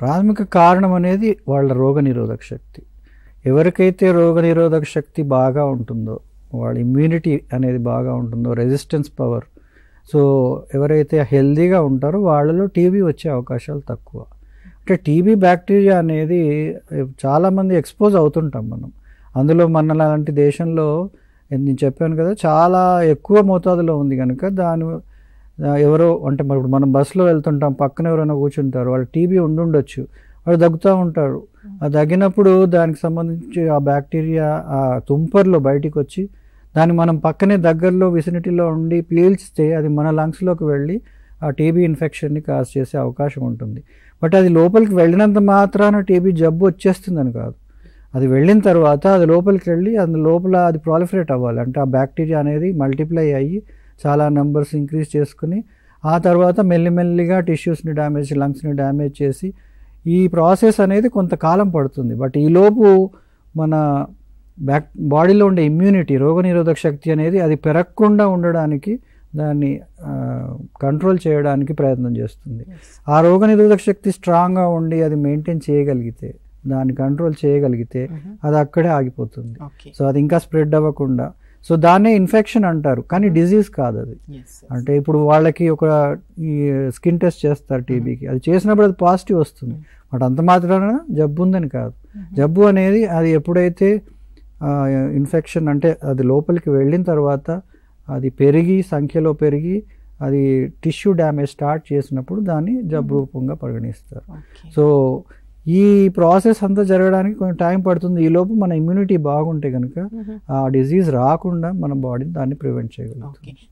ప్రాథమిక కారణం అనేది వాళ్ళ రోగనిరోధక శక్తి. ఎవరికైతే రోగనిరోధక శక్తి బాగా ఉంటుందో, వాళ్ళ ఇమ్యూనిటీ అనేది బాగా ఉంటుందో, రెసిస్టెన్స్ పవర్, సో ఎవరైతే హెల్దీగా ఉంటారో వాళ్ళలో టీబీ వచ్చే అవకాశాలు తక్కువ. అంటే టీబీ బ్యాక్టీరియా అనేది చాలామంది ఎక్స్పోజ్ అవుతుంటాం మనం. అందులో మన లాంటి దేశంలో నేను చెప్పాను కదా, చాలా ఎక్కువ మోతాదులో ఉంది కనుక దాని ఎవరో అంటే ఇప్పుడు మనం బస్సులో వెళ్తుంటాం, పక్కన ఎవరైనా కూర్చుంటారు, వాళ్ళు టీబీ ఉండుండొచ్చు, వాళ్ళు దగ్గుతూ ఉంటారు. ఆ దగ్గినప్పుడు దానికి సంబంధించి ఆ బ్యాక్టీరియా ఆ తుంపర్లో బయటికి వచ్చి దాన్ని మనం పక్కనే దగ్గరలో విసినిటీలో ఉండి పీల్చితే అది మన లంగ్స్లోకి వెళ్ళి ఆ టీబీ ఇన్ఫెక్షన్ని కాజ్ చేసే అవకాశం ఉంటుంది. బట్ అది లోపలికి వెళ్ళినంత మాత్రాన టీబీ జబ్బు వచ్చేస్తుందని కాదు. అది వెళ్ళిన తర్వాత అది లోపలికి వెళ్ళి అందు లోపల అది ప్రాలిఫరేట్ అవ్వాలి. అంటే ఆ బ్యాక్టీరియా అనేది మల్టిప్లై అయ్యి చాలా నెంబర్స్ ఇంక్రీజ్ చేసుకుని ఆ తర్వాత మెల్లిమెల్లిగా టిష్యూస్ని డ్యామేజ్, లంగ్స్ని డ్యామేజ్ చేసి ఈ ప్రాసెస్ అనేది కొంతకాలం పడుతుంది. బట్ ఈలోపు మన బాడీలో ఉండే ఇమ్యూనిటీ, రోగనిరోధక శక్తి అనేది అది పెరగకుండా ఉండడానికి, దాన్ని కంట్రోల్ చేయడానికి ప్రయత్నం చేస్తుంది. ఆ రోగనిరోధక శక్తి స్ట్రాంగ్గా ఉండి అది మెయింటైన్ చేయగలిగితే, దాన్ని కంట్రోల్ చేయగలిగితే అది అక్కడే ఆగిపోతుంది. సో అది ఇంకా స్ప్రెడ్ అవ్వకుండా, సో దాన్నే ఇన్ఫెక్షన్ అంటారు, కానీ డిజీజ్ కాదు అది. అంటే ఇప్పుడు వాళ్ళకి ఒక ఈ స్కిన్ టెస్ట్ చేస్తారు టీబీకి, అది చేసినప్పుడు అది పాజిటివ్ వస్తుంది, బట్ అంత మాత్రాన జబ్బు ఉందని కాదు. జబ్బు అనేది అది ఎప్పుడైతే ఇన్ఫెక్షన్ అంటే అది లోపలికి వెళ్ళిన తర్వాత అది పెరిగి సంఖ్యలో పెరిగి అది టిష్యూ డ్యామేజ్ స్టార్ట్ చేసినప్పుడు దాన్ని జబ్బు రూపంగా పరిగణిస్తారు. సో ఈ ప్రాసెస్ అంతా జరగడానికి కొంచెం టైం పడుతుంది. ఈలోపు మన ఇమ్యూనిటీ బాగుంటే కనుక ఆ డిజీజ్ రాకుండా మన బాడీ దాన్ని ప్రివెంట్ చేయగలుగుతుంది.